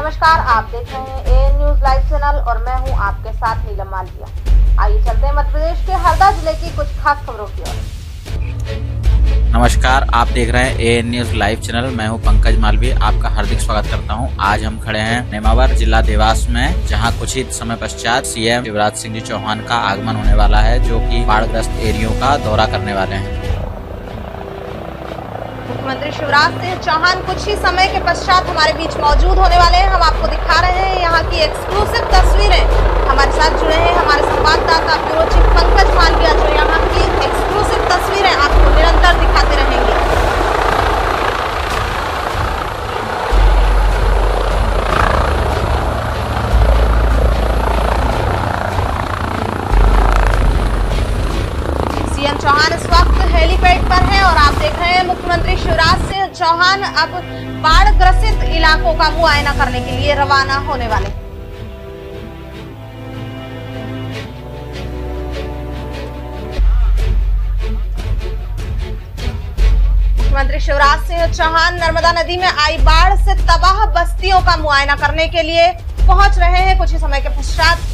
नमस्कार, आप देख रहे हैं एएन न्यूज लाइव चैनल और मैं हूं आपके साथ नीलम मालविया। आइए चलते हैं मध्य प्रदेश के हरदा जिले की कुछ खास खबरों की ओर। नमस्कार, आप देख रहे हैं एएन न्यूज लाइव चैनल। मैं हूं पंकज मालवीय, आपका हार्दिक स्वागत करता हूं। आज हम खड़े हैं नेमावर जिला देवास में, जहां कुछ ही समय पश्चात सीएम शिवराज सिंह जी चौहान का आगमन होने वाला है, जो कि बाढ़ग्रस्त एरियो का दौरा करने वाले हैं। मुख्यमंत्री शिवराज सिंह चौहान कुछ ही समय के पश्चात हमारे बीच मौजूद होने वाले हैं। हम आपको दिखा रहे हैं यहाँ की एक्सक्लूसिव तस्वीरें। हमारे साथ जुड़े हैं हमारे संवाददाता ब्यूरो चीफ पंकज मालविया, जो यहाँ की एक्सक्लूसिव तस्वीरें आपको निरंतर दिखाते रहेंगे। सीएम चौहान इस वक्त हेलीपैड पर हैं और आप देख रहे हैं मुख्यमंत्री शिवराज सिंह चौहान अब बाढ़ ग्रसित इलाकों का मुआयना करने के लिए रवाना होने वाले। मुख्यमंत्री शिवराज सिंह चौहान नर्मदा नदी में आई बाढ़ से तबाह बस्तियों का मुआयना करने के लिए पहुंच रहे हैं कुछ ही समय के पश्चात।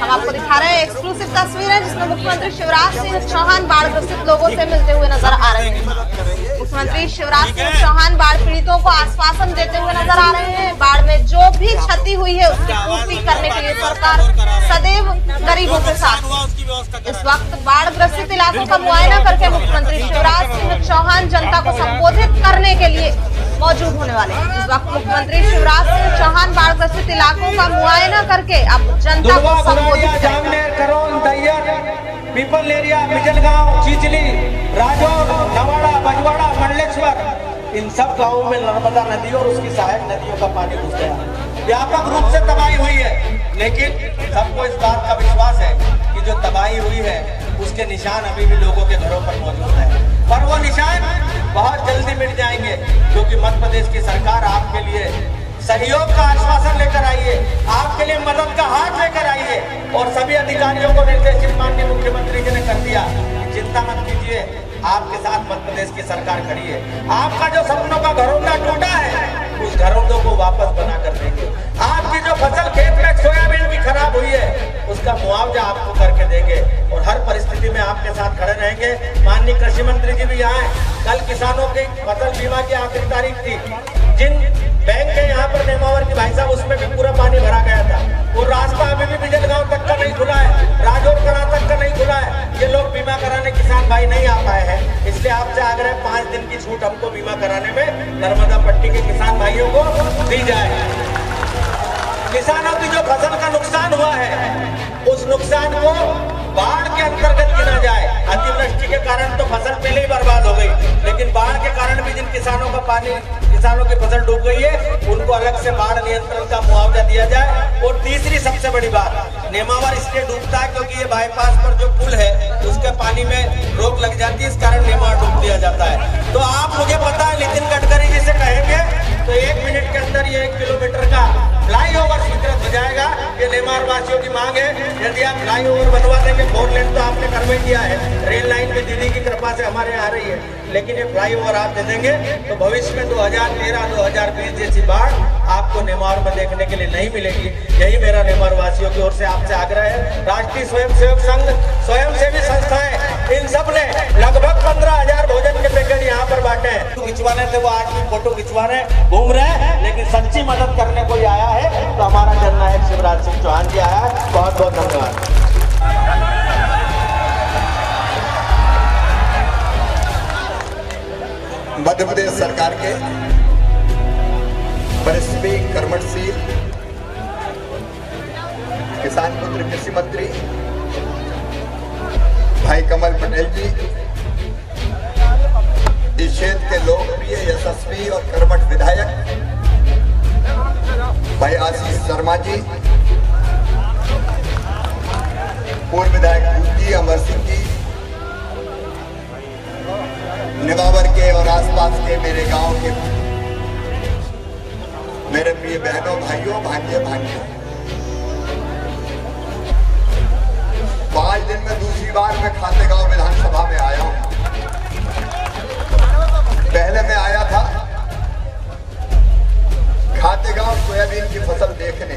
हम आपको दिखा रहे हैं एक्सक्लूसिव तस्वीरें जिसमें मुख्यमंत्री शिवराज सिंह चौहान बाढ़ ग्रसित लोगों से मिलते हुए नजर आ रहे हैं। मुख्यमंत्री शिवराज सिंह चौहान बाढ़ पीड़ितों को आश्वासन देते हुए नजर आ रहे हैं। बाढ़ में जो भी क्षति हुई है उसकी पूर्ति करने के लिए सरकार सदैव गरीबों के साथ। इस वक्त बाढ़ ग्रसित इलाकों का मुआयना करके मुख्यमंत्री शिवराज सिंह चौहान जनता को संबोधित करने के लिए मौजूद होने वाले हैं। इस वक्त मुख्यमंत्री शिवराज सिंह चौहान बाढ़ ग्रसित इलाकों का मुआयना करके अब जनता को संबोधित करेंगे। करोन, दैयर, पीपल एरिया, बिजलगांव, चिचली, राजौर, नवाड़ा, बजवाड़ा, मंडलेश्वर, इन सब गांवों में नर्मदा नदी और उसकी सहायक नदियों का पानी घुस गया। व्यापक रूप से तबाही हुई है, लेकिन सबको इस बात का विश्वास है कि जो तबाही हुई है उसके निशान अभी भी लोगों के घरों पर मौजूद है, पर वो निशान बहुत जल्दी मिट जाएंगे, क्योंकि मध्य प्रदेश की सरकार आपके लिए सहयोग का आश्वासन लेकर आई है, आपके लिए मदद का हाथ लेकर आई है और सभी अधिकारियों को निर्देशित माननीय मुख्यमंत्री जी ने कर दिया कि चिंता मत कीजिए, आपके साथ मध्य प्रदेश की सरकार खड़ी है। आपका जो सपनों का घरौंदा टूटा है उस घरौंदों को वापस बना कर देंगे। आपकी जो फसल खेत में सोयाबीन की खराब हुई है उसका मुआवजा आपको करके देंगे और हर परिस्थिति में आपके साथ खड़े रहेंगे। माननीय कृषि मंत्री जी भी यहाँ हैं। कल किसानों की फसल बीमा की आखिरी तारीख थी। जिन बैंक है यहाँ पर नेमावर की भाई साहब, उसमें भी पूरा पानी भरा गया था। वो रास्ता अभी भी बिजलगांव तक का नहीं खुला है, राजौर कड़ा तक का नहीं खुला है। ये लोग बीमा कराने किसान भाई नहीं आ पाए हैं, इसलिए आपसे आग्रह 5 दिन की छूट हमको बीमा कराने में नर्मदा पट्टी के किसान भाइयों को दी जाए। किसानों की जो फसल का नुकसान हुआ है उस नुकसान को बाढ़ के अंतर्गत गिना जाए। अतिवृष्टि के कारण तो फसल पहले ही बर्बाद हो गई, लेकिन बाढ़ के कारण भी जिन किसानों की फसल डूब गई है उनको अलग से बाढ़ नियंत्रण का मुआवजा दिया जाए। और तीसरी सबसे बड़ी बात, नेमावर इसलिए डूबता है क्योंकि ये बाईपास पर जो पुल है उसके पानी में रोक लग जाती है, इस कारण नेमावर डूब दिया जाता है। तो आप, मुझे पता है नितिन गडकरी जी से कहेंगे तो 1 मिनट के अंदर ये 1 किलोमीटर का फ्लाईओवर स्वीकृत हो जाएगा। ये नेमावर वासियों की मांग है। यदि आप फ्लाईओवर बनवा देंगे, 4 लेन तो आपने करवा दिया है, रेल लाइन भी दीदी की कृपा से हमारे यहाँ आ रही है, लेकिन ये फ्लाईओवर आप दे देंगे तो भविष्य में 2013-2020 जैसी बाढ़ आपको नेमावर में देखने के लिए नहीं मिलेगी। यही मेरा नेमावर वासियों की ओर से आपसे आग्रह है। राष्ट्रीय स्वयंसेवक संघ, स्वयंसेवी संस्थाएं, इन सब ने लगभग 15,000 भोजन के पैकेट यहाँ पर बांटे हैं। तो खिंचवाने थे, वो आज भी फोटो खिंचवाने घूम रहे हैं, लेकिन सच्ची मदद करने कोई आया है तो हमारा जननायक शिवराज सिंह चौहान जी आया है। बहुत बहुत धन्यवाद। मध्य प्रदेश सरकार के परिस्थिति कर्मठशील किसान पुत्र कृषि मंत्री भाई कमल पटेल जी, इस क्षेत्र के लोकप्रिय, यशस्वी और कर्मठ विधायक भाई आशीष शर्मा जी, पूर्व विधायक जी अमर सिंह जी, नेमावर के और आसपास के मेरे गांव के मेरे प्रिय बहनों, भाइयों, भांजे भांजियों, 5 दिन में दूसरी बार मैं खातेगांव विधानसभा में आया हूं। पहले मैं आया था खातेगांव सोयाबीन की फसल देखने,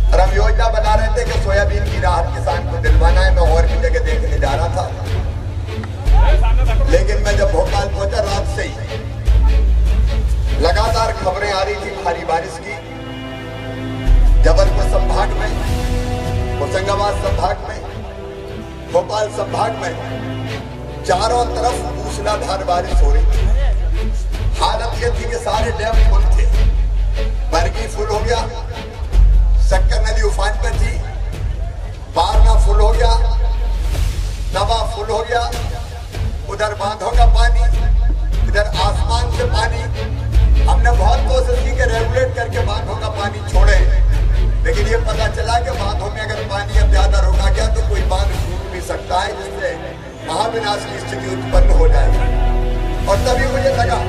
और हम योजना बना रहे थे कि सोयाबीन की राहत किसान को दिलवाना है। मैं और भी जगह देखने जा रहा था, लेकिन मैं जब भोपाल पहुंचा, रात से ही लगातार खबरें आ रही थी भारी बारिश की। जबलपुर संभाग में, होशंगाबाद संभाग में, भोपाल संभाग में चारों तरफ मूसलाधार बारिश हो रही थी। हालत ये थी कि सारे डैम फुल थे। बरगी फुल हो गया, शक्कर नदी उफान पर थी, बारना फुल हो गया, नवा फुल हो गया, उधर बांधों का पानी, इधर आसमान से पानी। हमने बहुत कोशिश की कि रेगुलेट करके बांधों का पानी छोड़े, लेकिन ये पता चला कि बांधों में अगर पानी अब ज्यादा रोका गया तो कोई बांध टूट भी सकता है, जिससे महाविनाश की स्थिति उत्पन्न हो जाएगी। और तभी मुझे लगा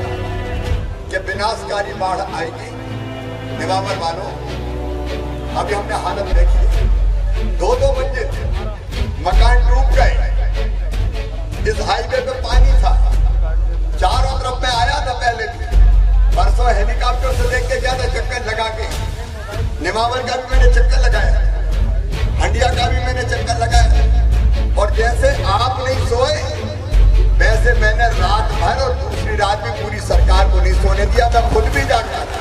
कि विनाशकारी बाढ़ आएगी। नेमावर वालों, अभी हमने हालत देखी, 2-2 मंजिल मकान डूब गए। इस हाईवे पे पानी था, चारों तरफ में आया था। पहले भी परसों हेलीकॉप्टर से देख के गया था, चक्कर लगा के। नेमावर का भी मैंने चक्कर लगाया, हंडिया का भी मैंने चक्कर लगाया। और जैसे आप नहीं सोए, वैसे मैंने रात भर और दूसरी रात भी पूरी सरकार को नहीं सोने दिया। मैं खुद भी जागता था,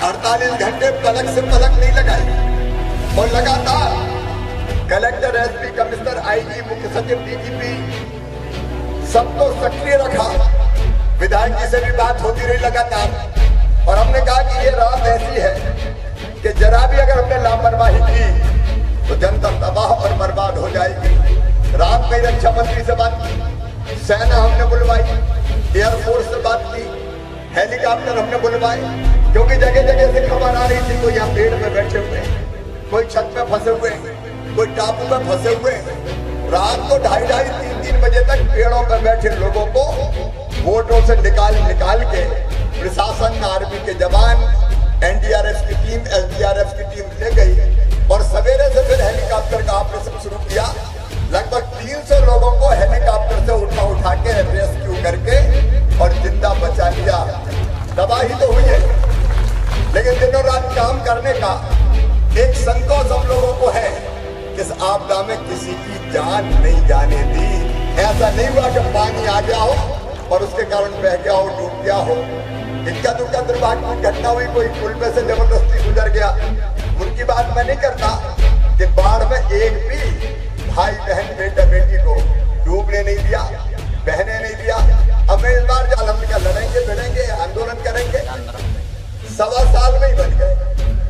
48 घंटे पलक से पलक नहीं लगाई। और लगातार कलेक्टर, एसपी, कमिश्नर, आईजी, मुख्य सचिव, डीजीपी सबको सक्रिय रखा। विधायक जी से भी बात होती रही लगातार, और हमने कहा कि ये रात ऐसी है कि जरा भी अगर हमने लापरवाही की तो जनता तबाह और बर्बाद हो जाएगी। रात में रक्षा मंत्री से बात की, सेना हमने बुलवाई, एयरफोर्स से बात की, हेलीकॉप्टर हमने बुलवाए, क्योंकि जगह जगह से खबर आ रही थी कोई यहाँ पेड़ में बैठे हुए, कोई छत में फंसे हुए, कोई टापू में फंसे हुए। रात को 2:30, 3-3 बजे तक पेड़ों पर बैठे लोगों को बोटों से निकाल के प्रशासन, आर्मी के जवान, एनडीआरएफ की टीम, एसडीआरएफ की टीम ले गई। और सवेरे से फिर हेलीकॉप्टर का ऑपरेशन शुरू किया। लगभग 300 लोगों को हेलीकॉप्टर से उठा के रेस्क्यू करके और जिंदा बचा लिया। तबाही तो हुई है, लेकिन दिनों रात काम करने का एक संतोष हम लोगों को है। इस आपदा में किसी की जान नहीं जाने दी। ऐसा नहीं हुआ कि पानी आ गया हो और उसके कारण बह गया हो, डूब गया हो। इनका दुखा दुर्भाग्य घटना हुई, कोई पुल में से जबरदस्ती गुजर गया, उनकी बात मैं नहीं करता। कि बाढ़ में एक भी भाई बहन, बेटा बेटी को डूबने नहीं दिया, बहने नहीं दिया। अब इस बार जाल हम लड़ेंगे, भिड़ेंगे, आंदोलन करेंगे। 1.25 साल में ही बन गए।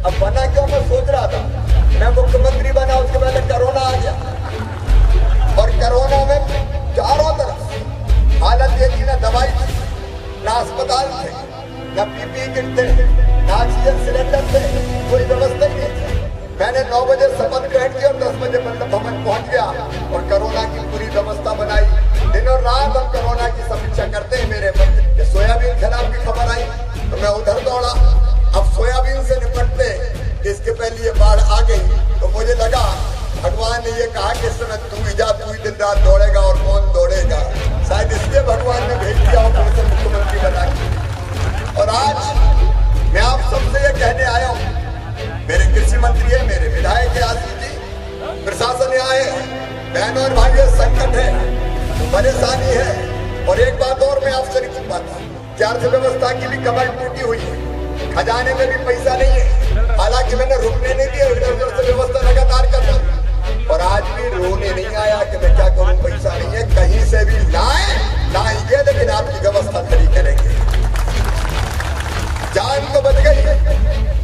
अब बना क्यों, मैं सोच रहा था। मैं मुख्यमंत्री बना, उसके पहले कोरोना आ गया, और कोरोना में चारों तरफ हालत ये थी, ना दवाई थी, ना अस्पताल थे, ना पीपीई किट थे, ना ऑक्सीजन सिलेंडर थे, कोई व्यवस्था नहीं थी। मैंने 9 बजे शपथ ग्रहण की और 10 बजे मंडप भवन पहुंच गया और कोरोना की पूरी व्यवस्था बनाई। दिनों रात हम कोरोना की समीक्षा करते हैं। मेरे मन सोयाबीन खराब की खबर आई तो मैं उधर दौड़ा। अब सोयाबीन से निपटते, इसके पहले ये बाढ़ आ गई तो मुझे लगा भगवान ने ये कहा कि इस समय तू ही जा, तू ही दिन रात दौड़ेगा और कौन दौड़ेगा। शायद इसलिए भगवान ने भेज दिया हो फिर से मुख्यमंत्री बना के। और आज मैं आप सबसे ये कहने आया हूँ, मेरे कृषि मंत्री है, मेरे विधायक है, आशीष जी, प्रशासन यहाँ है, बहनों और भाइयों, संकट है, परेशानी है। और एक बात और मैं आपसे नहीं छुपाता, कि अर्थव्यवस्था की भी कमर टूटी हुई है, खजाने में भी पैसा नहीं है। हालांकि मैंने रुकने नहीं दिया, इधर उधर से व्यवस्था लगातार कर रहा हूं। और आज भी रोने नहीं आया कि मैं क्या करूं, पैसा नहीं है, कहीं से भी लाएंगे, लेकिन आपकी व्यवस्था खड़ी करेंगे। जान तो बच गई है,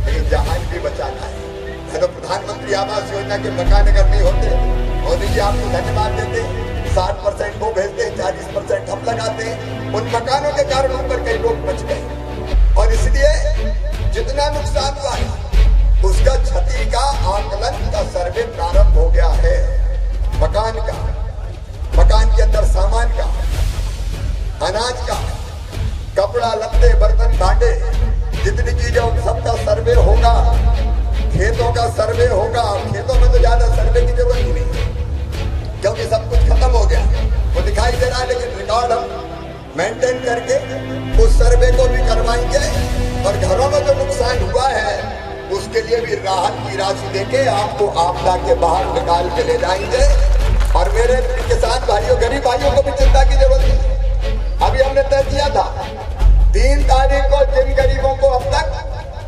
लेकिन जहान भी बचाना है। तो प्रधानमंत्री आवास योजना के मकान अगर नहीं होते, मोदी जी आपको धन्यवाद देते, 60% वो भेजते, 40% हम लगाते हैं। उन मकानों के कारण ऊपर कई लोग बच गए। और इसलिए जितना नुकसान हुआ है उसका क्षति का आकलन का सर्वे प्रारंभ हो गया है। मकान का, मकान के अंदर सामान का, मेंटेन करके उस सर्वे को भी करवाएंगे और घरों में जो नुकसान हुआ है उसके लिए भी राहत की राशि देके आपको आपदा के बाहर निकाल के ले जाएंगे। और मेरे किसान भाइयों, गरीब भाइयों को भी चिंता की जरूरत नहीं। अभी हमने तय किया था 3 तारीख को जिन गरीबों को अब तक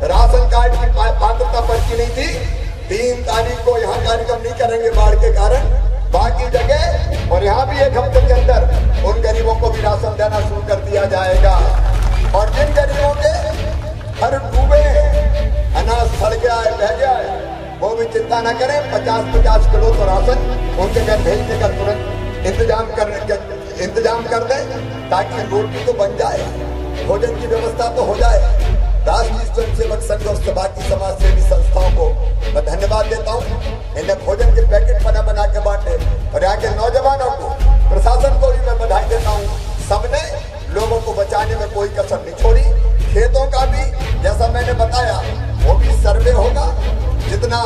राशन कार्ड की पात्रता पर्ची नहीं थी, 3 तारीख को यहाँ कार्यक्रम नहीं करेंगे बाढ़ के कारण। बाकी जगह और यहाँ भी 1 हफ्ते के अंदर उन गरीबों को भी राशन देना शुरू कर दिया जाएगा। और जिन गरीबों के घर डूबे, अनाज सड़ गया है, बह गया है, वो भी चिंता न करें। 50-50 किलो तो राशन उनके घर भेजने का तुरंत इंतजाम कर दें ताकि रोटी तो बन जाए, भोजन की व्यवस्था तो हो जाए। राष्ट्रीय स्वयंसेवक संघ और बाकी समाज सेवी संस्थाओं को मैं धन्यवाद देता हूँ। इन्हें भोजन के पैकेट बना के बांटे और यहाँ के नौजवानों को, प्रशासन को भी मैं बधाई देता हूँ। सबने लोगों को बचाने में कोई कसर नहीं छोड़ी। खेतों का भी जैसा मैंने बताया वो भी सर्वे होगा, जितना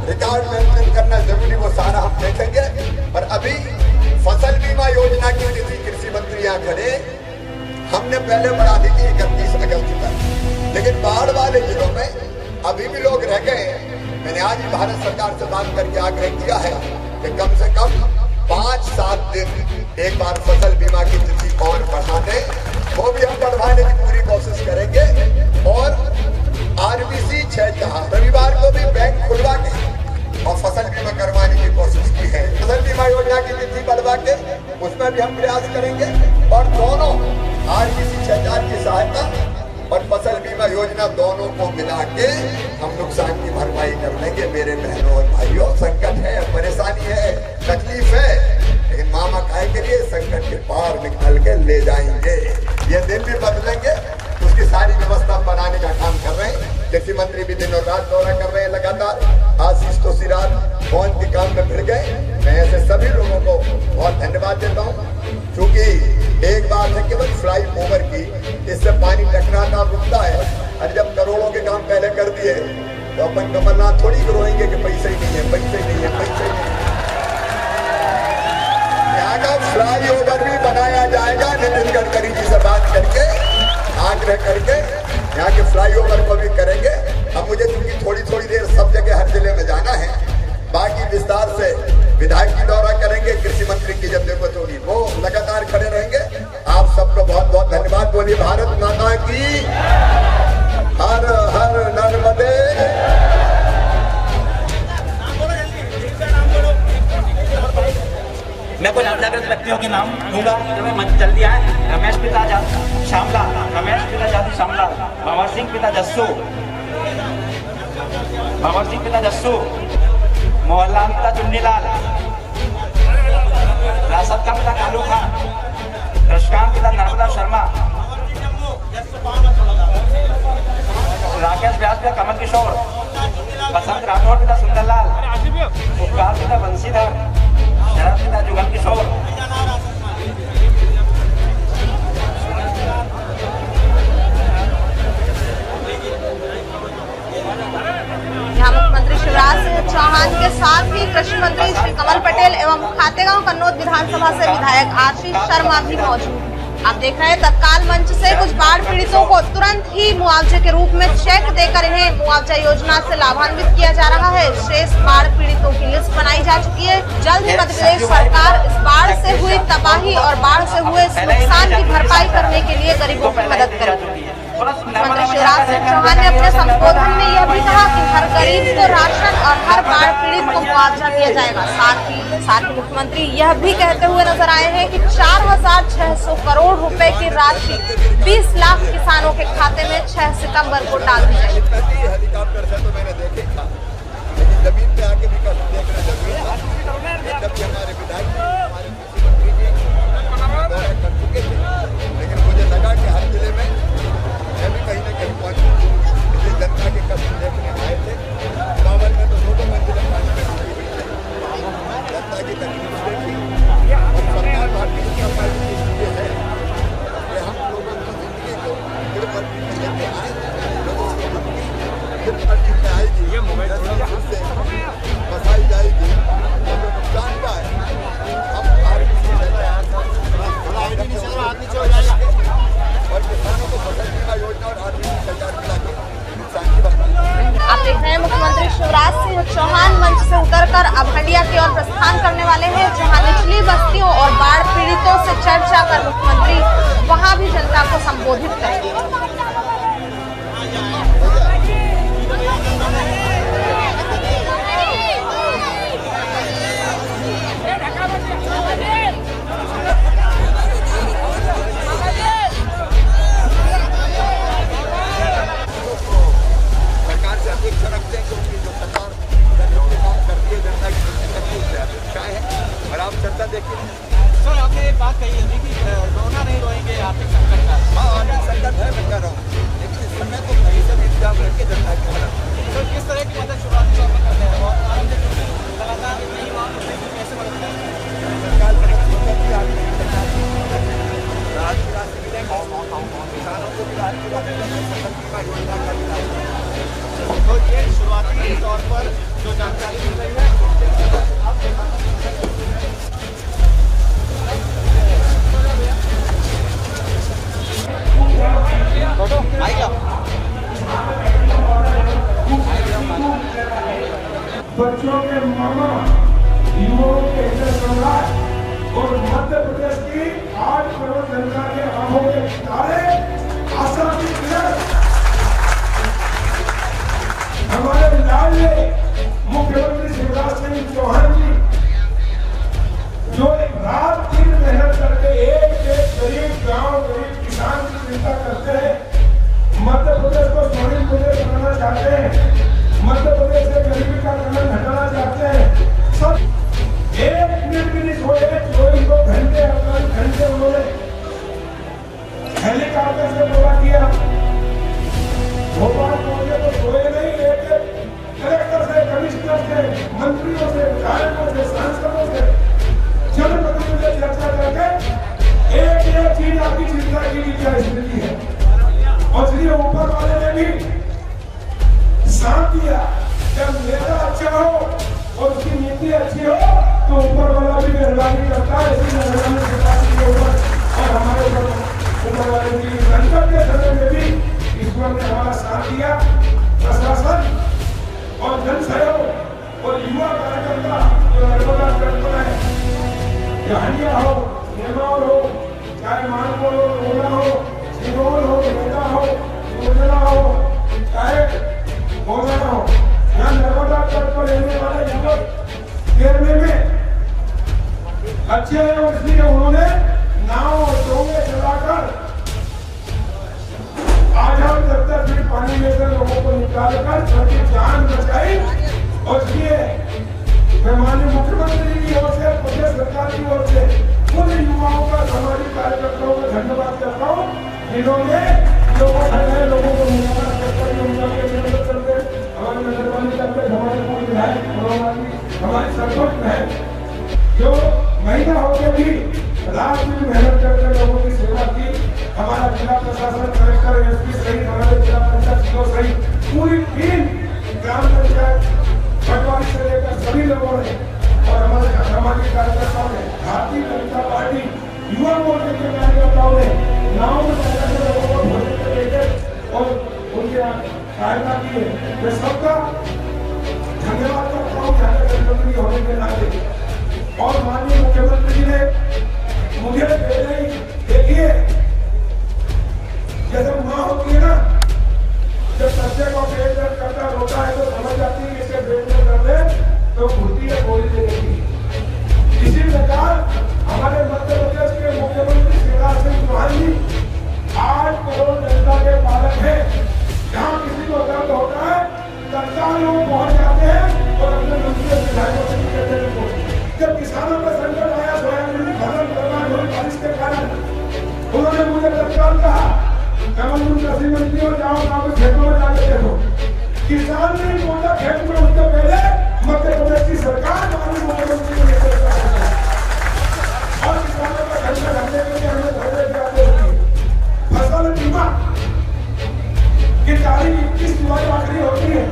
रिकॉर्ड मेंटेन करना जरूरी वो सारा हम देखेंगे। और अभी फसल बीमा योजना की तिथि कृषि मंत्री यहाँ खड़े, हमने पहले बढ़ा दी थी 31 अगस्त तक, लेकिन बाढ़ वाले जिलों में अभी भी लोग रह गए हैं। मैंने आज ही भारत सरकार से बात करके आग्रह किया है कि कम से कम 5-7 दिन एक बार फसल बीमा की तिथि और बढ़ा दें। वो भी हम बढ़वाने की पूरी कोशिश करेंगे। और RBC 6 रविवार को भी बैंक खुलवा के और फसल बीमा करवाने की कोशिश की है। फसल बीमा योजना की तिथि बढ़वा के उसमें भी हम प्रयास करेंगे। और दोनों RBC 6 की सहायता और फसल बीमा योजना दोनों को मिला के हम नुकसान की भरपाई कर लेंगे। मेरे बहनों और भाइयों, संकट है, परेशानी है, तकलीफ है, लेकिन मामा काय के लिए संकट के पार निकाल के ले जाएंगे। ये दिन भी बदलेंगे, उसकी सारी व्यवस्था बनाने का काम कर रहे हैं। कृषि मंत्री भी दिन और रात दौरा कर रहे हैं लगातार। आशीष तो रात फोन के काम में भिड़ गए। मैं ऐसे सभी लोगों को बहुत धन्यवाद देता हूँ। क्योंकि एक बात है केवल फ्लाई ओवर की, इससे पानी टकराता रुकता है। और जब करोड़ों के काम पहले कर दिए तो अपन कमलनाथ थोड़ी रोएंगे कि पैसे ही नहीं है, पैसे ही नहीं है, पैसे ही नहीं है। यहाँ का फ्लाई ओवर भी बनाया जाएगा। नितिन गडकरी जी से बात करके, आग्रह करके यहाँ के फ्लाई ओवर को भी करेंगे। अब मुझे चूंकि थोड़ी देर सब जगह हर जिले में जाना है, बाकी विस्तार से विधायक की दौरा करेंगे। कृषि मंत्री की जब जरूरत होगी वो लगातार खड़े रहेंगे। आप सबको बहुत बहुत धन्यवाद। बोलिए भारत माता की, हर हर नर्मदे। मैं कुछ आपदाग्रस्त व्यक्तियों के नाम दूंगा जो मैं मंच चल दिया है। रमेश पिता श्यामला, रमेश पिता जाति श्यामला, भंवर सिंह पिता जस्सू, भंवर सिंह पिता जस्सू, मोहनलाल पिता चुन्नीलाल, रासद का पिता कालू खान, कृष्णकांत पिता नर्मदा शर्मा, राकेश व्यास पिता कमल किशोर, बसंत राठौर पिता सुंदरलाल, उपकार पिता बंशीधर, शरद पिता जुगल किशोर। यहाँ मुख्यमंत्री शिवराज सिंह चौहान के साथ ही कृषि मंत्री श्री कमल पटेल एवं खातेगांव कन्नौज विधानसभा से विधायक आशीष शर्मा भी मौजूद। आप देख रहे हैं तत्काल मंच से कुछ बाढ़ पीड़ितों को तुरंत ही मुआवजे के रूप में चेक देकर इन्हें मुआवजा योजना से लाभान्वित किया जा रहा है। शेष बाढ़ पीड़ितों की लिस्ट बनाई जा चुकी है। जल्द ही मध्य प्रदेश सरकार इस बाढ़ से हुई तबाही और बाढ़ से हुए नुकसान की भरपाई करने के लिए गरीबों की मदद करेगी। मुख्यमंत्री शिवराज सिंह चौहान ने अपने संबोधन में यह भी कहा कि हर गरीब को राशन और हर बाढ़ पीड़ित को मुआवजा दिया जाएगा। साथ ही मुख्यमंत्री यह भी कहते हुए नजर आए हैं कि 4,600 करोड़ रुपए की राशि 20 लाख किसानों के खाते में 6 सितंबर को डाल दी जाएगी। हेलीकॉप्टर से तो मैंने देखे था, लेकिन जमीन पे आके भी देखना जरूरी था। जब भी हमारे विधायक हमारे कृषि मंत्री जी दौरा कर चुके थे, लेकिन मुझे लगा कि हर जिले में मैं भी कहीं न कहीं पहुंचूं, इसलिए जनता के कष्ट देखने आए थे। बावल में तो 2 मंजिलें पानी में डूबी हुई थी, जनता की तकलीफ देखी। और सरकार भारतीय जनता पार्टी की इसलिए है कि हम लोगों की जिंदगी को फिर पलटी में लेके आए, लोगों को अपनी फिर पलटी में आएगी, फिर से बसाई जाएगी। और जो नुकसान हुआ है कारनामा युवाओं के हित चल रहा है और मध्य प्रदेश की 8 करोड़ जनता के आंखों के तारे आशा की किरण हमारे लाडले मुख्यमंत्री शिवराज सिंह चौहान जी जो रात दिन मेहनत करके एक गरीब गांव गरीब किसान की चिंता करते हैं, मध्य प्रदेश को स्वर्णिम प्रदेश बनाना चाहते हैं, मध्य प्रदेश से गरीबी का कलंक हटाना चाहते हैं। सब एक मिनट भी नहीं सोए, 24 घंटे 48 घंटे उन्होंने हेलीकॉप्टर से दौरा किया। भोपाल पहुंचे तो सोए नहीं, एक कलेक्टर से, कमिश्नर से, मंत्रियों से, विधायकों से, सांसदों से, जनप्रतिनिधियों से चर्चा करके एक चीज आपकी चिंता की क्या स्थिति है। और इसलिए ऊपर वाले ने भी साथ दिया, जब नेता अच्छा हो और उसकी नीति अच्छी हो तो ऊपर वाला भी मेहरबानी करता है। इसी मेहरबानी के ऊपर और हमारे ऊपर वाले की संकट के समय में भी ईश्वर ने हमारा साथ दिया। प्रशासन और जन सहयोग और युवा कार्यकर्ता जो नर्मदा तट पर है, हंडिया हो, नेमावर हो, चाहे मानपुर हो, रोला हो, सिरोल हो, मेदा हो, योजना हो, चाहे गोला हो, यहाँ नर्मदा तट पर रहने वाले युवक केरले में अच्छे हैं और इसलिए उन्होंने नाव और डोंगे चलाकर आजाद 70 फीट पानी में से लोगों को निकालकर सबकी जान बचाई। और इसलिए मैं माननीय मुख्यमंत्री की ओर से, प्रदेश सरकार की ओर से उन युवाओं का, सामाजिक कार्यकर्ताओं का धन्यवाद करता हूँ जिन्होंने लोगों को निकाला करते, हमारे नजरबंदी करते, हमारे पूर्व विधायक, हमारे सरपंच है जो महीना होकर भी रात दिन मेहनत करके लोगों की सेवा की। हमारा जिला प्रशासन, कलेक्टर, एसपी सहित हमारे जिला पंचायत सहित पूरी टीम, ग्राम पंचायत पटवारी से लेकर सभी लोगों ने और हमारे सामाजिक कार्यकर्ताओं ने, भारतीय जनता पार्टी युवा मोर्चे के कार्यकर्ताओं ने नाव में जाकर लोगों को भोजन देकर और उनके सहायता की है। मैं सबका धन्यवाद करता हूँ जनप्रतिनिधि होने के नाते। और माननीय मुख्यमंत्री जी ने मुझे पहले ही देखिए, जैसे माँ होती है ना, जब बच्चे को पेट दर्द करता रोता है तो समझ जाती है इसे पेट दर्द कर दे तो घुटती है गोली देने की। इसी प्रकार हमारे मध्य प्रदेश के मुख्यमंत्री शिवराज सिंह चौहान जी 8 करोड़ जनता के पालक हैं। जहाँ किसी को दर्द होता है तत्काल लोग पहुंच जाते हैं और अपने मंत्री विधायकों से कहते हैं। जब किसानों का संकट आया, सोयाबीन की फसल बर्बाद हुई बारिश के कारण, उन्होंने मुझे तत्काल कहा कमल कृषि मंत्री हो, जाओ गाँव के खेतों में जाके देखो। किसान नहीं पहुंचा खेत में, उसके पहले मध्य प्रदेश की सरकार माननीय मुख्यमंत्री को लेकर और किसानों का धंधा करने के लिए हमें धरने की आदेश दिए। फसल बीमा की तारीख 21 जुलाई आखिरी होती है,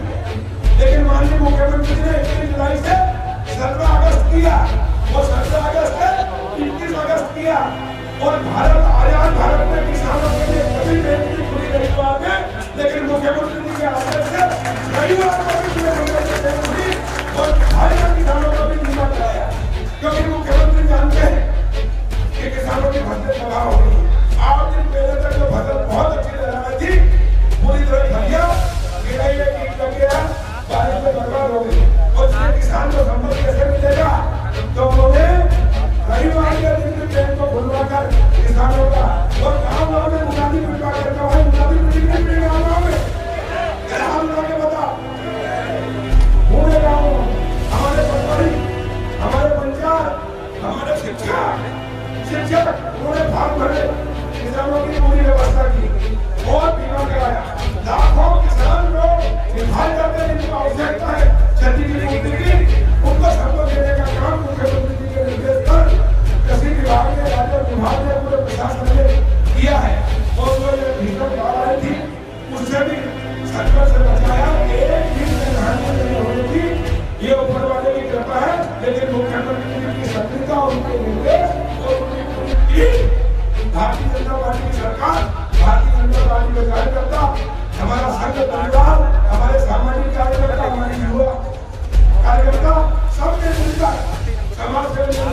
लेकिन माननीय मुख्यमंत्री ने 21 जुलाई से 17 अगस्त किया और 17 अगस्त से 21 अगस्त किया। और भारत आजाद भारत में किसानों के लिए कभी बेटी खुली नहीं हुआ है, लेकिन मुख्यमंत्री जी के आदेश से रविवार को भी खुली और भाजपा किसानों को भी बीमा कराया। क्योंकि मुख्यमंत्री जानते हैं कि किसानों की फसल तबाह हो गई। 8 दिन पहले तक जो फसल बहुत अच्छी लगा रही थी, पूरी तरह घटिया गिराई में कीट लग गया, बारिश में बर्बाद हो गई। और इसलिए किसान को संपत्ति कैसे मिलेगा, तो उन्होंने रविवार के दिन ट्रेन को खुलवाकर किसानों का और गाँव में मुनादी पिटवा कर कहा, मुनादी पिटी नहीं पड़ी गाँव में, ग्राम लोग बता पूरे गाँव हमारे पटवारी, हमारे पंचायत, हमारे शिक्षक उन्होंने भाग भरे, किसानों की पूरी व्यवस्था की और बीमा कराया। लाखों किसान लोग निभाए जाते हैं, जिनको आवश्यकता है क्षति की पूर्ति की, उनको सबको देने का काम मुख्यमंत्री जी के निर्देश पर कृषि विभाग ने, राज्य विभाग ने, पूरे प्रशासन ने किया है। और जो ये भीतर बाढ़ आई थी उससे भी संकट से बचाया। एक दिन में हानि नहीं होनी थी, ये ऊपर वाले की कृपा है, लेकिन मुख्यमंत्री जी की सक्रियता और उनके निर्देश और उनकी पूरी टीम, भारतीय जनता पार्टी की सरकार, भारतीय जनता पार्टी के कार्यकर्ता, हमारा संघ परिवार, हमारे सामाजिक कार्यकर्ता, हमारे युवा कार्यकर्ता सबने मिलकर समाज सेवा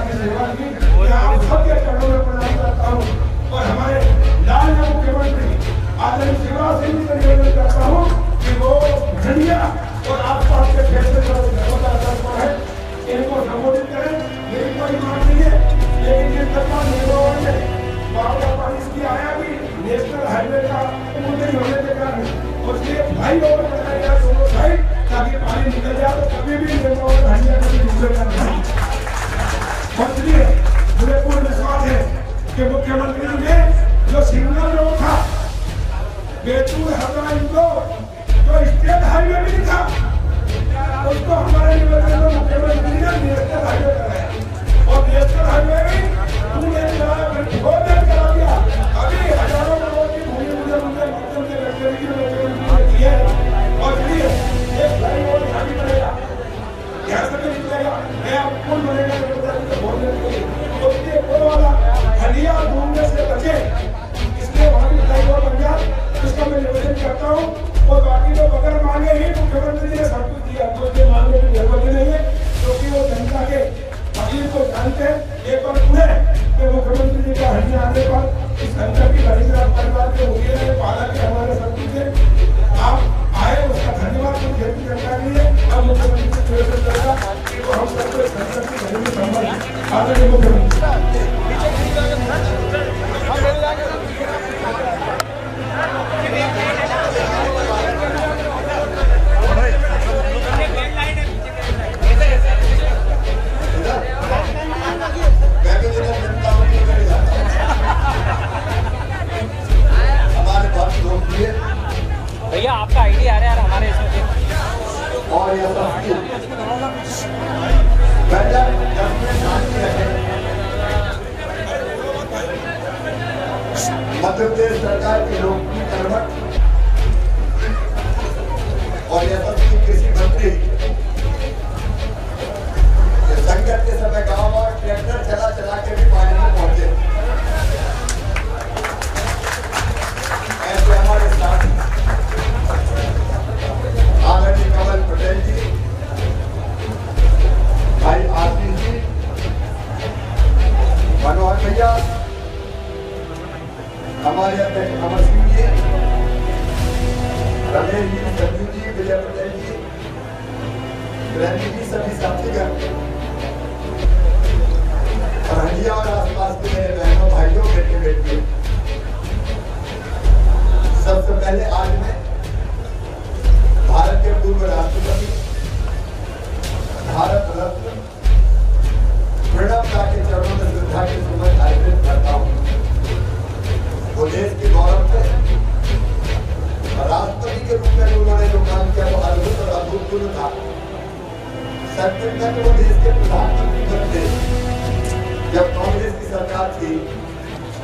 की सेवा की। मैं आप सबके चरणों में प्रणाम करता हूँ और हमारे लाल मुख्यमंत्री आदरणीय शिवराज सिंह जी से निवेदन करता हूँ कि वो झंडिया और आसपास के क्षेत्र में है इनको संबोधित करें। मेरी कोई मांग नहीं है, लेकिन जिस तरह निर्माण में बावड़ा पानी की आया भी नेशनल हाईवे का नहीं होने के कारण उसके भाई और बनाया गया दोनों साइड ताकि पानी निकल जाए तो कभी भी निर्माण हंडिया कभी डूबेगा नहीं। और इसलिए मुझे पूर्ण विश्वास है कि मुख्यमंत्री ने जो सिग्नल रोड था बेतुल हरदा इंदौर जो स्टेट हाईवे भी था उसको हमारे निवेदन में मुख्यमंत्री ने नेशनल हाईवे कराया और नेशनल हाईवे भी पूरे करा दिया। अभी हजारों करोड़ की भूमि मुझे माध्यम से लग्जरी की दी है और इसलिए एक फ्लाईओवर शादी करेगा यहाँ से भी निकलेगा नया पुल बनेगा बोलने के लिए तो इसलिए वो वाला हलिया घूमने से बचे इसलिए वहाँ भी फ्लाईओवर बन जाए इसका मैं निवेदन करता हूँ। और बाकी तो बगैर मांगे ही मुख्यमंत्री ने सब कुछ दिया तो उसके मांगने की जरूरत ही नहीं है क्योंकि वो जनता के फकीर को जानते हैं। एक बार पुणे के मुख्यमंत्री जी का हंडिया आने पर इस संकट की घड़ी में परिवार के मुखिया ने पाला के हमारे सब कुछ है आप आए उसका धन्यवाद तो खेती जनता के लिए अब मुख्यमंत्री से निवेदन करेगा कि वो हम सबको इस संकट की घड़ी में संभाल आदरणीय मुख्यमंत्री भैया आपका आईडी आ रहा है यार हमारे इसमें और यह मध्य प्रदेश सरकार की लोकप्रिय कर्मठ और यशस्वी कृषि मंत्री संकट के समय गांव और ट्रैक्टर चला चला के भी पानी में पहुंचे। ऐसे हमारे साथ आदरणीय कमल पटेल जी, भाई आशीष जी, मनोहर भैया, हमारे अध्यक्ष अमर सिंह जी, रमेश जी, संजू जी, विजय पटेल जी, जी, सभी साथीगण और हंडिया और आसपास के मेरे बहनों भाइयों बेटे बेटियों, सबसे पहले आज मैं भारत के पूर्व राष्ट्रपति भारत रत्न प्रणब दा के चरणों में श्रद्धा की सुमन अर्पित करता हूँ। वो देश के गौरव थे, राष्ट्रपति के रूप में उन्होंने जो काम किया वो अद्भुत और अभूतपूर्व था। सत्तर तक वो देश के प्रधानमंत्री बनते जब कांग्रेस की सरकार थी,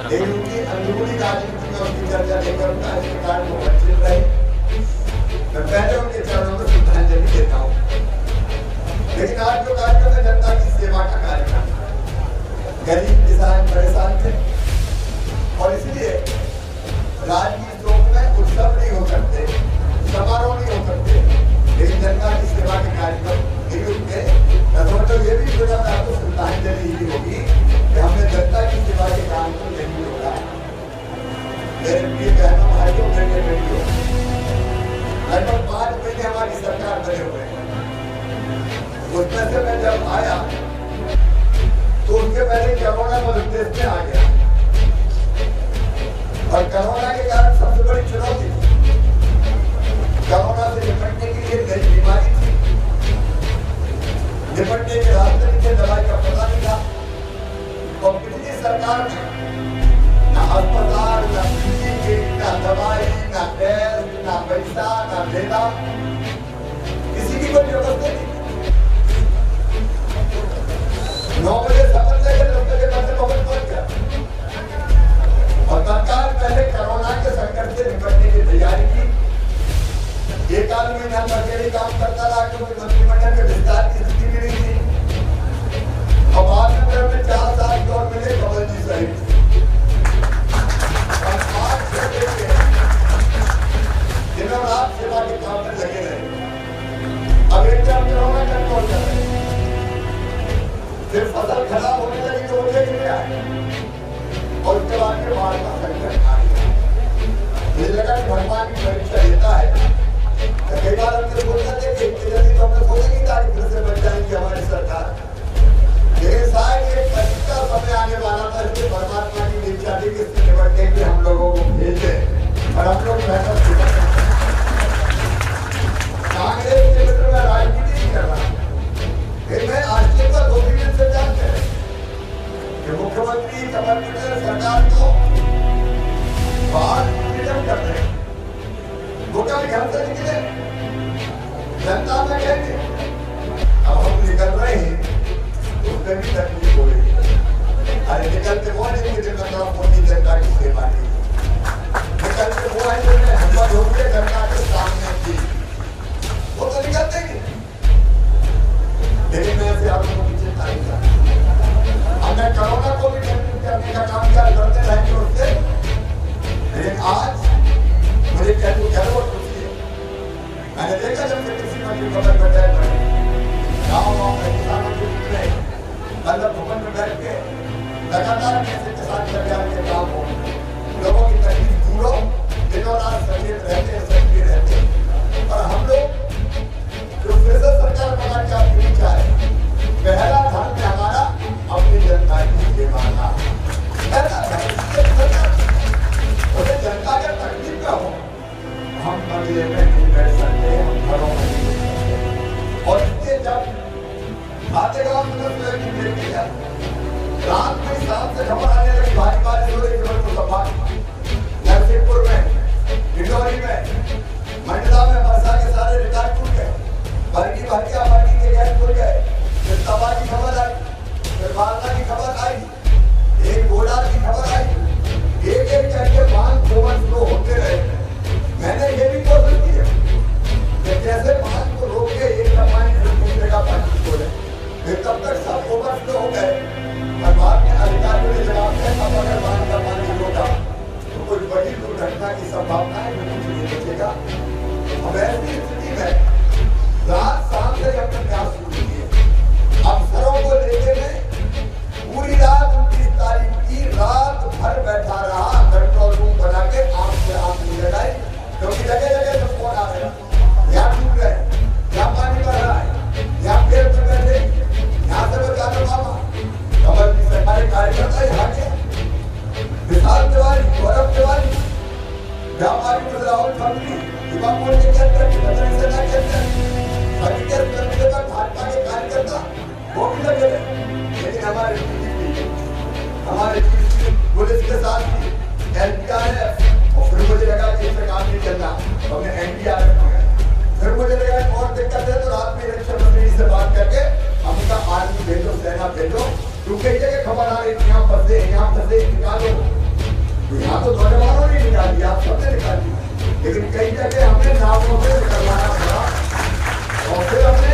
लेकिन उनकी अंदरूनी राजनीति में उसकी चर्चा नहीं करता, इसके कारण वो वंचित रहे। मैं पहले उनके चरणों में श्रद्धांजलि देता हूँ। लेकिन आज जो कार्यक्रम है जनता की सेवा का कार्यक्रम, गरीब किसान परेशान थे और इसलिए राजनीति शोक में उत्सव नहीं हो सकते, समारोह नहीं हो सकते, लेकिन जनता की सेवा के कार्यक्रम नहीं उठते। मतलब ये भी पूरा आपको श्रद्धांजलि ही होगी कि हमने जनता की सेवा के काम को नहीं रोका। मेरे प्रिय बहनों भाइयों बेटे बेटियों, लगभग 5 महीने हमारी सरकार बने हुए हैं। उसमें से मैं जब आया तो उसके पहले कोरोना मध्य प्रदेश में आ गया और कोरोना के कारण सबसे बड़ी चुनौती कोरोना से निपटने के लिए नई बीमारी थी, निपटने के रास्ते नहीं थे, दवाई का पता नहीं था और पिछली सरकार ने न अस्पताल, न पीजी, न दवाई, न टेस्ट, न पैसा, न देना, किसी की कोई व्यवस्था नहीं। 9 बजे शपथ लेकर 10 बजे बंद भवन पहुंच गया और सरकार पहले कोरोना के संकट से निपटने की तैयारी की। 1 आध महीना अकेले काम करता रहा क्योंकि मंत्रिमंडल में विस्तार की स्थिति भी नहीं थी और बाद में हमें 4 साल और मिले कमल जी सहित और 5-6 दिनों रात सेवा के काम में लगे रहे। अब एक तरफ कोरोना कंट्रोल कर रहे हैं, और उसके बाद में बाढ़ का संकट आ गया। मुझे लगा कि भगवान की परीक्षा लेता है। तो कई बार हम लोग बोलते थे कि इतनी जल्दी तो हमने सोचा नहीं था कि फिर से बच जाएंगे हमारी सरकार, लेकिन शायद एक परीक्षा समय आने वाला था इसलिए परमात्मा की इच्छा थी कि इससे निपटने के लिए हम लोगों को भेजे और हम लोग मेहनत कर कांग्रेस के मित्र में राजनीति नहीं कर रहा, फिर मैं आश्चर्य दो दिन से जानते हैं कि मुख्यमंत्री कमलनाथ सरकार को बाहर कर रहे हैं, वोटर घर से निकले, जनता में कहते अब हम निकल रहे हैं उसमें भी तकलीफ हो रही है। अरे निकलते वो नहीं कि जनता मोदी जनता की सेवा की, निकलते वो है जिन्होंने हिम्मत होकर जनता के सामने की, वो तो निकलते ही। लेकिन मैं से आप लोगों की चिंता नहीं करता, हमने कोरोना को भी करने का काम किया, लड़ते रहेंगे उससे। लेकिन आज मुझे गर्व और खुशी है, मैंने देखा जब मैं किसी मंत्री खबर बताया गाँव में किसानों के बीच में मतलब भवन में बैठ के लगातार कैसे किसान कल्याण के काम हो, लोगों की तकलीफ दूर हो, दिनों रात सचेत रहते सक्रिय रहते। और हम लोग जो फिर से सरकार बना के आपकी इच्छा है, पहला धर्म है हमारा अपनी जनता की सेवा का, उसे जनता का तकलीफ का हो, हम बंगले में नहीं बैठ सकते, हम घरों में नहीं बैठ सकते। और इससे जब आते गाँव में रात में शाम से खबर आने लगी भारी बारिश हो रही है, तो सभा नरसिंहपुर में, डिंडोरी में, मंडला में वर्षा के सारे रिकॉर्ड टूट गए, भरकी के गैस खुल गए, फिर तबाह की खबर आई, फिर बालना की खबर आई, एक गोला की खबर आई, एक एक करके बांध ओवरफ्लो होते रहे। मैंने ये भी कोशिश की है कि कैसे बांध को रोक के एक पानी दूसरी जगह पानी छोड़े, फिर तब तक सब ओवरफ्लो हो गए और बाद में अधिकारियों ने जवाब दिया अब अगर बांध का पानी रोका तो कोई बड़ी दुर्घटना की संभावना है, कुछ नहीं बचेगा। अब ऐसी स्थिति में रात शाम से हमने प्रयास शुरू किए, अफसरों को लेके में पूरी रात 29 तारीख की रात भर बैठा रहा, कंट्रोल रूम बना के आंख से आंख नहीं लगाई, क्योंकि जगह जगह से फोन आ रहे यहाँ टूट गए, यहाँ पानी भर रहा है, यहाँ पेड़ पे बैठे, यहाँ से बचाना मामा कमल की सरकारी कार्यकर्ता यहाँ के विशाल तिवारी, गौरव तिवारी, व्यापारी राहुल खत्री, युवा मोर्चे के अंदर सेना के अंदर सभी के भाजपा के कार्यकर्ता वो भी लगे थे। लेकिन हमारे पुलिस के साथ एनडीआरएफ, और फिर मुझे लगा कि इससे काम नहीं चलना, तो हमने एनडीआरएफ मंगाया। फिर मुझे लगा और दिक्कत है तो रात में इलेक्शन मंत्री से बात करके हमका आर्मी भेजो, सेना भेजो, क्योंकि ये जगह खबर आ रही थी यहाँ फंसे निकालो, यहाँ तो नौजवानों ने निकाल दिया, आप सबने निकाल दिया, लेकिन कई जगह हमने नावों से निकलवाना पड़ा। और फिर हमने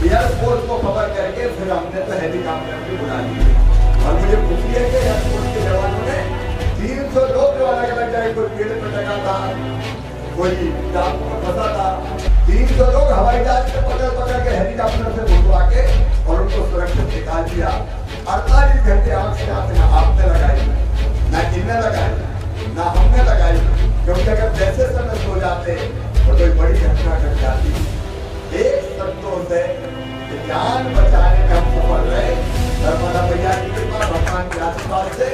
एयरफोर्स को खबर करके फिर हमने तो हेलीकॉप्टर भी बुला लिए। और मुझे खुशी है कि एयरफोर्स के जवानों ने 300 लोग जो अलग अलग जगह, कोई पेड़ पर टका था, कोई टापू में फंसा था, 300 लोग हवाई जहाज से पकड़ के हेलीकॉप्टर से उठवा के और उनको सुरक्षित निकाल दिया। 48 घंटे आंख से आंख ना आपने लगाई, ना इनने लगाई, ना हमने लगाई, क्योंकि अगर वैसे समय सो जाते तो कोई बड़ी घटना घट जाती। एक संतोष है कि जान बचाने में हम सफल रहे, नर्मदा मैया की कृपा, भगवान के आशीर्वाद से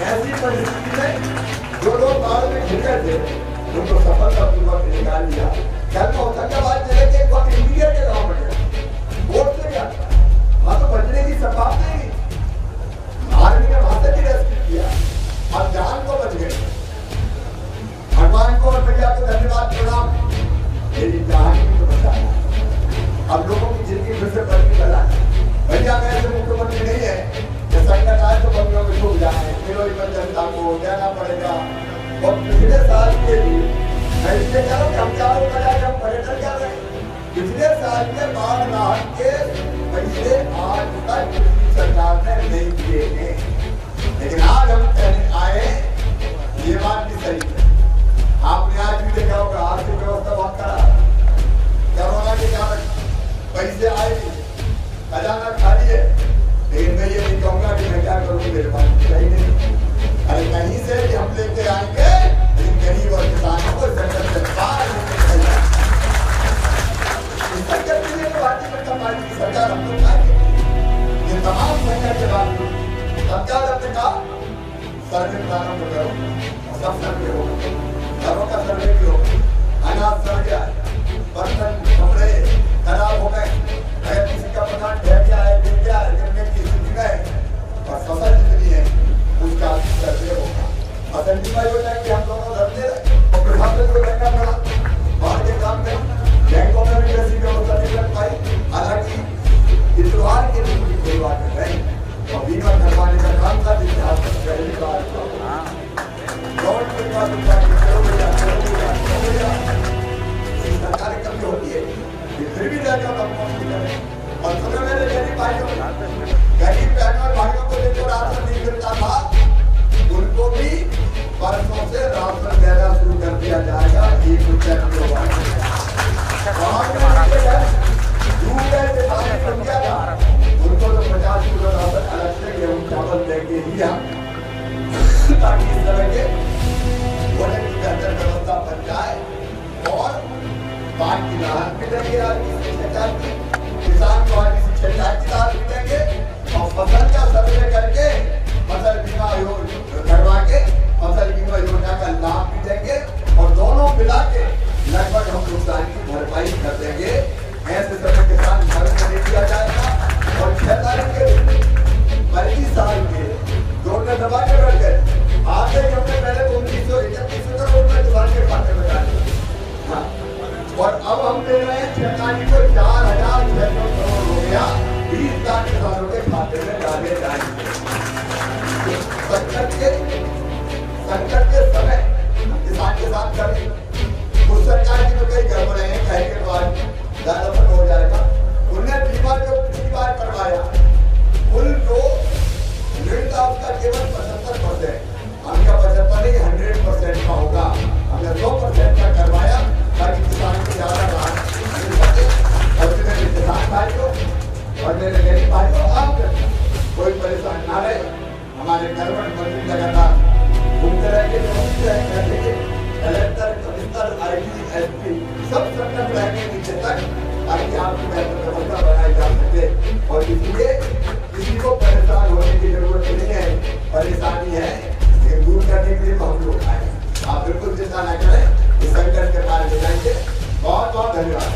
ऐसी परिस्थिति में जो लोग बाढ़ में घिर गए थे उनको सफलतापूर्वक निकाल लिया। कल होशंगाबाद जिले के एक इंजीनियर के गाँव में बोट से गया, वहां तो बचने की संभावना ही नहीं, आर्मी ने वहां से भी रेस्क्यू किया और जान को बच गए। भगवान को और भैया को धन्यवाद प्रणाम, मेरी जान को बचाया। अब लोगों की जिंदगी फिर से बदली बना है। भैया मैं ऐसे मुख्यमंत्री नहीं है कि संकट आए तो बंगलों में डूब जाए, फिर जनता को देना पड़ेगा। और पिछले साल के भी मैं इसलिए कह रहा हूँ हम चारों का पर्यटन कर रहे हैं, पिछले साल के बाढ़ राहत के पैसे आज तक सर्वे प्रारंभ करो, सब सर्वे हो, घरों का सर्वे भी हो, अनाज सड़ गया, बर्तन कपड़े खराब हो गए, अगर किसी का मकान ढह गया है, गिर गया है, गिरने की स्थिति में और फसल जितनी है उसका सर्वे होगा। फसल बीमा योजना की हम लोगों धरते रहे और प्रशासन को महंगा पड़ा, बाहर के काम में बैंकों में भी ऐसी व्यवस्था नहीं लग पाई। हालांकि इस त्योहार के लिए कोई बात नहीं और बीमा करवाने का काम था इतिहास में पहली बार सरकारी कमी होती है, फिर भी जाकर और सुबह मेरे गरीब भाइयों गरीब बहनों और भाइयों को देखो राशन नहीं मिलता था, उनको भी परसों से राशन देना शुरू कर दिया जाएगा। 1 रुपया किलो उनको तो 50 किलो राशन अलग से गेहूं चावल देंगे ही हम, ताकि इस तरह के भोजन की बेहतर व्यवस्था बन जाए और बाकी राहत भी देंगे किसान को किसी सिंचाई की राहत भी देंगे और फसल का सर्वे करके फसल बीमा करवा के फसल बीमा योजना का लाभ भी देंगे और दोनों मिला के लगभग हम नुकसान की भरपाई कर देंगे। ऐसे समय किसान घर में दे दिया जाएगा और 6 तारीख के 25 साल के जोड़ने दबा के बैठ गए, आगे हमने पहले 1931 करोड़ रुपए किसान के खाते में डाले और अब हम दे रहे हैं 6 तारीख को 4,600 करोड़ हो गया, 20 लाख किसानों के खाते में डाले जाएंगे। संकट के समय किसान के साथ करें, उस सरकार की तो कई गड़बड़े हैं, कहे के बाद ज्यादा फट हो जाएगा। उन्हें बीमा जो पिछली बार करवाया कुल जो ऋण था उसका केवल 75%, हमका 75 नहीं 100% का होगा, हमने 100% का करवाया ताकि किसान को ज्यादा राहत मिल सके। और मेरे किसान भाइयों और मेरे गरीब भाइयों आप कोई परेशान ना रहे, हमारे गवर्नमेंट मंत्री लगातार घूमते रहेंगे, कलेक्टर कमिश्नर आईजी एसपी सब संकट रहेंगे नीचे तक ताकि आपकी बेहतर व्यवस्था बनाई जा सके। और इसलिए किसी को परेशान होने की जरूरत नहीं है, परेशानी है लेकिन दूर करने के लिए हम लोग आए, आप बिल्कुल चिंता न करें, इस संकट के पार ले जाएंगे। बहुत बहुत धन्यवाद।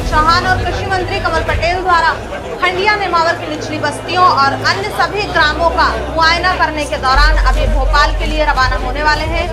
चौहान और कृषि मंत्री कमल पटेल द्वारा खंडिया नेमावर की निचली बस्तियों और अन्य सभी ग्रामों का मुआयना करने के दौरान अभी भोपाल के लिए रवाना होने वाले हैं।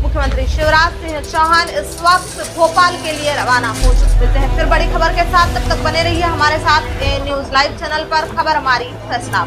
मुख्यमंत्री शिवराज सिंह चौहान इस वक्त भोपाल के लिए रवाना हो चुके हैं। फिर बड़ी खबर के साथ तब तक बने रहिए हमारे साथ न्यूज़ लाइव चैनल पर। खबर हमारी, फैसला।